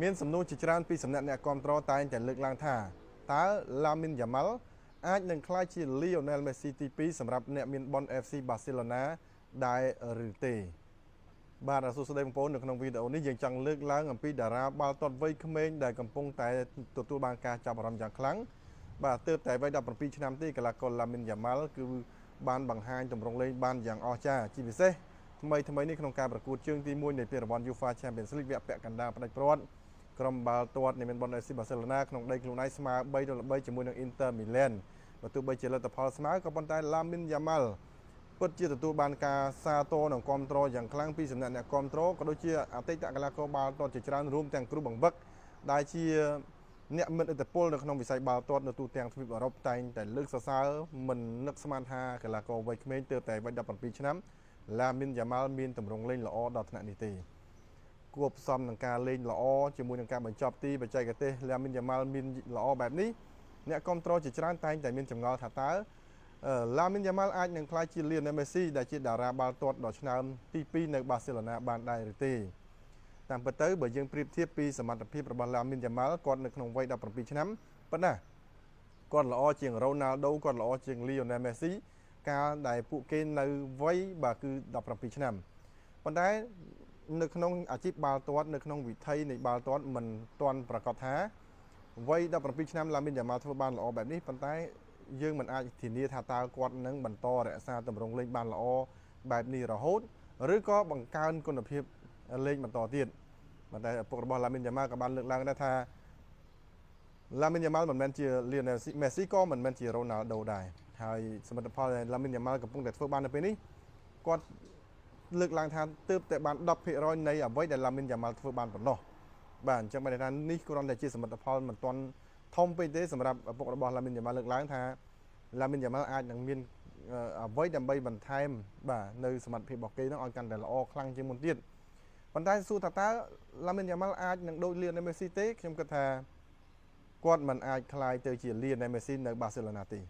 មានសំណួរជាច្រើនពីសំណាក់អ្នកគ្រប់គ្រងតែងតែលើកឡើងថាតើ Lamine Yamal អាចនឹងក្លាយជា Lionel Messi ទី2សម្រាប់អ្នកមានបន FC Barcelona ដែរឬទេបាទសួស្តីបងប្អូននៅក្នុងវីដេអូនេះយើងចង់លើកឡើងអំពីតារាបាល់ទាត់វ័យក្មេងដែលកំពុងតែទទួលបានការចាប់អារម្មណ៍យ៉ាងខ្លាំងបាទទើបតែវ័យ17ឆ្នាំទេកីឡាករ Lamine Yamal គឺបានបង្ហាញទម្រង់លេងបានយ៉ាងអស្ចារ្យជាពិសេសថ្មីនេះក្នុងការប្រកួតជើងទី1នៃពានរង្វាន់ UEFA Champions League វគ្គពាក់កណ្ដាលផ្ដាច់ព្រាត់ក្រុមបាល់ទាត់នៃមានបន FC Barcelona ក្នុងដីខ្លួនឯងស្មើ3-3ជាមួយនឹង Inter Milan បើទោះបីជាលទ្ធផលស្មើក៏ប៉ុន្តែ Lamine Yamal ពិតជាទទួលបានការសាទរនិងគាំទ្រយ៉ាងខ្លាំងពីសំណាក់អ្នកគាំទ្រក៏ដូចជាអតីតកីឡាករបាល់ទាត់ជាច្រើនរួមទាំងគ្រូបង្វឹកដែលជាអ្នកមានឥទ្ធិពលនៅក្នុងវិស័យបាល់ទាត់នៅទូទាំងទ្វីបអឺរ៉ុបតែងតែលើកសរសើរមិននឹកស្មានថាកីឡាករវ័យក្មេងទើបតែវ័យ17ឆ្នាំ Lamine Yamal មានទម្រង់លេងល្អដល់ថ្នាក់នេះទេគួបផ្សំនឹងការលេងល្អជាមួយនឹងការបញ្ចប់ទីបច្ចេកទេស Lamine Yamal មានល្អបែបនេះអ្នកគាំទ្រជាច្រើនតែងតែមានចម្ងល់ថាតើLamine Yamal អាចនឹងក្លាយជា Lionel Messi ដែលជាតារាបាល់ទាត់ដ៏ឆ្នើមទី2នៅ Barcelona បានដែរឬទេតាមពិតទៅបើយើងប្រៀបធៀបពីសមត្ថភាពរបស់ Lamine Yamal គាត់នៅក្នុងវ័យ17ឆ្នាំប៉ុន្តែគាត់ល្អជាង Ronaldo គាត់ល្អជាង Lionel Messi កាលដែលពួកគេនៅវ័យបាទគឺ17ឆ្នាំប៉ុន្តែនៅក្នុងអាជីពបាល់ទាត់នៅក្នុងវិថីនៃបាល់ទាត់មិនទាន់ប្រកាសថាវ័យ17ឆ្នាំ Lamine Yamal ធ្វើបានល្អបែបនេះប៉ុន្តែយើងមិនអាចធានាថាតើគាត់នឹងបន្តរក្សាទម្រង់លេងបានល្អបែបនេះរហូតឬក៏បង្កើនគុណភាពលេងបន្តទៀតប៉ុន្តែឪពុករបស់ Lamine Yamal ក៏បានលើកឡើងដែរថា Lamine Yamal មិនមែនជា Lionel Messi ក៏មិនមែនជា Ronaldo ដែរហើយសមិទ្ធផលដែល Lamine Yamal កំពុងតែធ្វើបាននៅពេលនេះគាត់លើកឡើងថាទើបតែបាន 10% នៃអ្វីដែល Lamine Yamal ធ្វើបានប៉ុណ្ណោះបាទអញ្ចឹងបានថានេះគ្រាន់តែជាសមិទ្ធផលមិនទាន់ធំពេកទេសម្រាប់ឪពុករបស់ Lamine Yamal លើកឡើងថា Lamine Yamal អាចនឹងមានអ្វីដើម្បីបន្ថែមបាទនៅសមត្ថភាពរបស់គេនឹងឲ្យកាន់តែល្អខ្លាំងជាងមុនទៀតប៉ុន្តែសួរថាតើ Lamine Yamal អាចនឹងដូច Lionel Messi ទេខ្ញុំគិតថាគាត់មិនអាចក្លាយទៅជា Lionel Messi នៅ Barcelona ទេ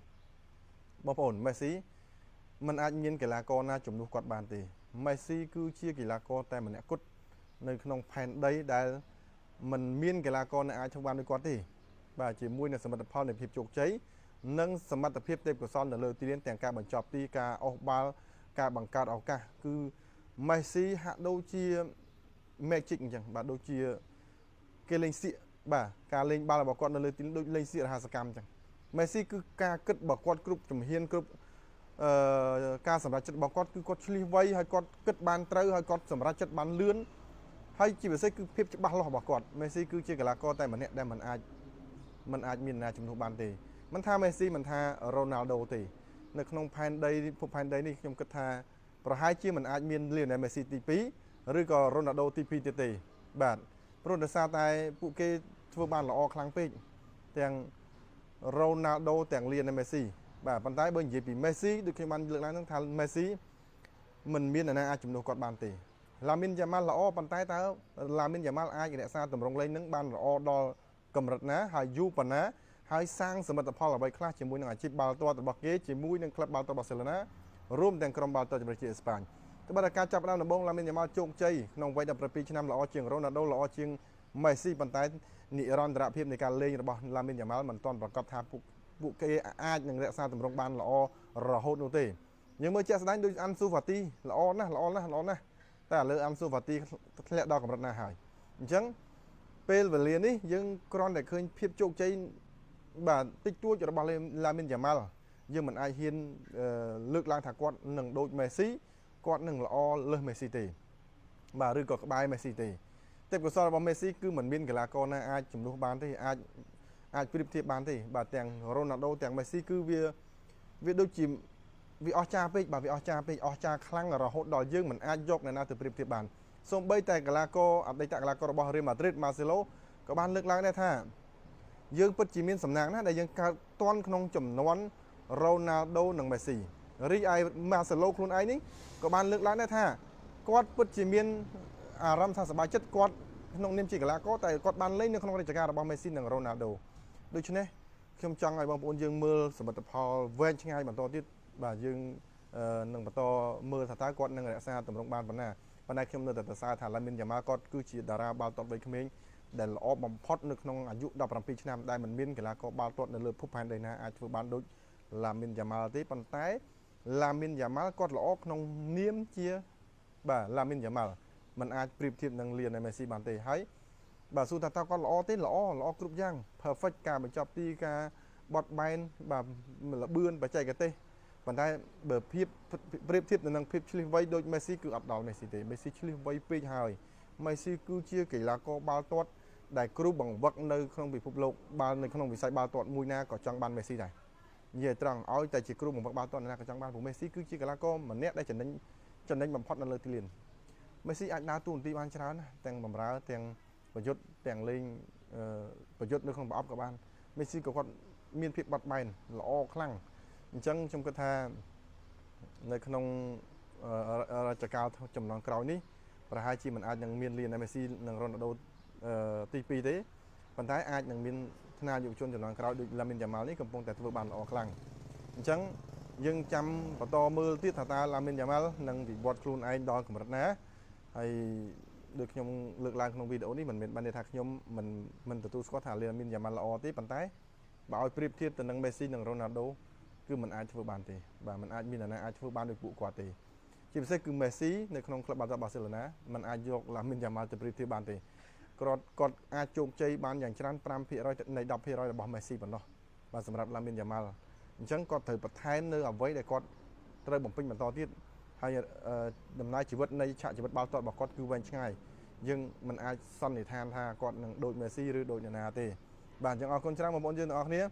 បងប្អូន Messi មិនអាចមានកីឡាករណាជំនួសគាត់បានទេ Messi គឺជាកីឡាករតែម្នាក់គត់នៅក្នុងផែនដីដែលមិនមានកីឡាករណាអាចធ្វើបានដូចគាត់ទេបាទជាមួយនឹងសមិទ្ធផលនៃភាពជោគជ័យនិងសមត្ថភាពទេពកោសល្យនៅលើទីលានទាំងការបញ្ចប់ទីការអស់បាល់ការបង្កើតឱកាសគឺ Messi ហាក់ដូចជា magic អញ្ចឹងបាទដូចជាគេលេងសៀកបាទការលេងបាល់របស់គាត់នៅលើទីលានដូចលេងសៀករហស្សកម្មអញ្ចឹង Messi គឺការគិតរបស់គាត់គ្រប់ជំហានគ្រប់ការសម្រេចចិត្តរបស់គាត់គឺគាត់ឆ្លៀសវៃហើយគាត់គិតបានត្រូវហើយគាត់សម្រេចចិត្តបានលឿនហើយជាពិសេសគឺភាពច្បាស់លាស់របស់គាត់ Messi គឺជាកីឡាករតែម្នាក់ដែលមិនអាចមានណាជំនួសបានទេមិនថា Messi មិនថា Ronaldo ទេនៅក្នុងផែនដីភពផែនដីនេះខ្ញុំគិតថាប្រហែលជាមិនអាចមាន Lionel Messi ទី2ឬក៏ Ronaldo ទី2ទៀតទេបាទព្រោះដោយសារតែពួកគេធ្វើបានល្អខ្លាំងពេកទាំង Ronaldo ទាំង Lionel Messi បាទប៉ុន្តែបើនិយាយពី Messi ដូចខ្ញុំបានលើកឡើងហ្នឹងថា Messi មិនមានអ្នកណាអាចជំនួសគាត់បានទេ Lamine Yamal ល្អប៉ុន្តែតើ Lamine Yamal អាចរក្សាទម្រង់លេងហ្នឹងបានល្អដល់កម្រិតណាហើយយូរប៉ុណ្ណាហើយសាងសមិទ្ធផលអ្វីខ្លះជាមួយនឹងអាជីពបាល់ទាត់របស់គេជាមួយនឹងក្លឹបបាល់ទាត់ Barcelona រួមទាំងក្រុមបាល់ទាត់ជម្រើសជាតិអេស្ប៉ាញតែបើការចាប់ផ្ដើមដំបូង Lamine Yamal ជោគជ័យក្នុងវ័យ17ឆ្នាំល្អជាង Ronaldo ល្អជាង Messi ប៉ុន្តែនិរន្តរភាពនៃការលេងរបស់ Lamine Yamal មិនទាន់ប្រកបថាពួកគេអាចនឹងរក្សាទម្រង់បានល្អរហូតនោះទេយើងមើលជាក់ស្ដែងដូច Ansu Fati ល្អណាស់តែឥឡូវ Ansu Fati ធ្លាក់ដល់កម្រិតណាហើយអញ្ចឹងពេលវេលានេះយើងគ្រាន់តែឃើញភាពជោគជ័យបាទតិចតួចរបស់ Lamine Yamal យើងមិនអាចហ៊ានលើកឡើងថាគាត់នឹងដូច Messi គាត់នឹងល្អលើស Messi ទេបាទឬក៏ក្បែរ Messi ទេទេពកោសល្យរបស់ Messi គឺមិនមានកីឡាករណាអាចជំនួសបានទេអាចប្រៀបធៀបបានទេបាទទាំង Ronaldo ទាំង Messi គឺវាដូចជាវាអស្ចារ្យពេកបាទវាអស្ចារ្យពេកអស្ចារ្យខ្លាំងរហូតដល់យើងមិនអាចយកអ្នកណាទៅប្រៀបធៀបបានសូម្បីតែកីឡាករអតីតកីឡាកររបស់ Real Madrid Marcelo ក៏បានលើកឡើងដែរថាយើងពិតជាមានសំណាងណាស់ដែលយើងកើតទាន់ក្នុងចំនួន Ronaldo និង Messi រីឯ Marcelo ខ្លួនឯងនេះក៏បានលើកឡើងដែរថាគាត់ពិតជាមានអារម្មណ៍ថាសប្បាយចិត្តគាត់ក្នុងនាមជាកីឡាករតែគាត់បានលេងនៅក្នុងរាជការរបស់ Messi និង Ronaldo ដូច្នេះខ្ញុំចង់ឲ្យបងប្អូនយើងមើលសមិទ្ធផលវែងឆ្ងាយបន្តទៀតបាទយើងនឹងបន្តមើលថាតើគាត់នឹងរក្សាទម្រង់បានប៉ុណ្ណាប៉ុន្តែខ្ញុំនៅតែសរសើរថា Lamine Yamal គាត់គឺជាតារាបាល់ទាត់វ័យក្មេង ដែលល្អបំផុតនៅក្នុងអាយុ17ឆ្នាំដែលមិនមានកីឡាករបាល់ទាត់នៅលើភពផែនដីណាអាចធ្វើបានដូចឡាមីនយ៉ាម៉ាល់ទេប៉ុន្តែឡាមីនយ៉ាម៉ាល់គាត់ល្អក្នុងនាមជាបាទឡាមីនយ៉ាម៉ាល់มันអាចប្រៀបធៀបនឹងលីអូណែលមេស៊ីបានទេហើយបាទស៊ូថាតើគាត់ល្អទេល្អគ្រប់យ៉ាង perfect ការបញ្ចប់ទីការបត់បែនបាទលបឿនបច្ចេកទេសប៉ុន្តែបើប្រៀបធៀបទៅនឹងភាពឆ្លៀសវៃដូចមេស៊ីគឺអត់ដល់មេស៊ីទេមេស៊ីឆ្លៀសវៃពេកហើយមេស៊ីគឺជាកីឡាករបាល់ទាត់ដែលគ្រូបង្វឹកនៅក្នុងពិភពលោកបាល់នៅក្នុងវិស័យបាល់ទាត់មួយណាក៏ចង់បានមេស៊ីដែរនិយាយត្រង់ឲ្យតែជាគ្រូបង្វឹកបាល់ទាត់ណាក៏ចង់បានព្រោះមេស៊ីគឺជាកីឡាករម្នាក់ដែលចំណេញបំផុតនៅលើទីលានមេស៊ីអាចដើរតួនាទីបានច្រើនទាំងបម្រើទាំងប្រយុទ្ធទាំងលេងប្រយុទ្ធនៅក្នុងប្រអប់ក៏បានមេស៊ីក៏គាត់មានភាពបត់បែនល្អខ្លាំងអញ្ចឹងខ្ញុំគិតថានៅក្នុងរជ្ជកាលចំនួនក្រោយនេះប្រហែលជាមិនអាចនឹងមានលីអូណែលមេស៊ីនិងរ៉ូណាល់ដូទី2ទេប៉ុន្តែអាចនឹងមានថ្នាលយុវជនចំនួនក្រោយដូចឡាមីនយ៉ាម៉ាល់នេះកំពុងតែធ្វើបានល្អខ្លាំងអញ្ចឹងយើងចាំបន្តមើលទៀតថាតើឡាមីនយ៉ាម៉ាល់នឹងវិវត្តខ្លួនឯងដល់កម្រិតណាហើយដូចខ្ញុំលើកឡើងក្នុងវីដេអូនេះមិនមែនបានន័យថាខ្ញុំមិនទទួលស្គាល់ថាឡាមីនយ៉ាម៉ាល់ល្អទេប៉ុន្តែបើឲ្យប្រៀបធៀបទៅនឹងមេស៊ីនិងរ៉ូណាល់ដូគឺมันអាចធ្វើបានទេបាទมันអាចមាននរណាអាចធ្វើបានដូចពួកគាត់ទេជាពិសេសគឺមេស៊ីនៅក្នុងក្លឹបបាល់ទាត់បាល់សេឡូណាมันអាចយកឡាមីនយ៉ាម៉ាល់ទៅប្រៀបធៀបបានទេគាត់អាចជោគជ័យបានយ៉ាងច្រើន 5% នៃ 10% របស់មេស៊ីប៉ុណ្ណោះបាទសម្រាប់ឡាមីនយ៉ាម៉ាល់អញ្ចឹងគាត់ត្រូវបន្ថែមនៅអ្វីដែលគាត់ត្រូវបំពេញបន្តទៀតហើយដំណើរជីវិតនៃឆាកជីវិតបាល់ទាត់របស់គាត់គឺវែងឆ្ងាយយើងមិនអាចសន្និដ្ឋានថាគាត់នឹងដូចមេស៊ីឬដូចនរណាទេបាទអញ្ចឹងអរគុណច្រើនបងប្អូនយើងទាំងអស់គ្នា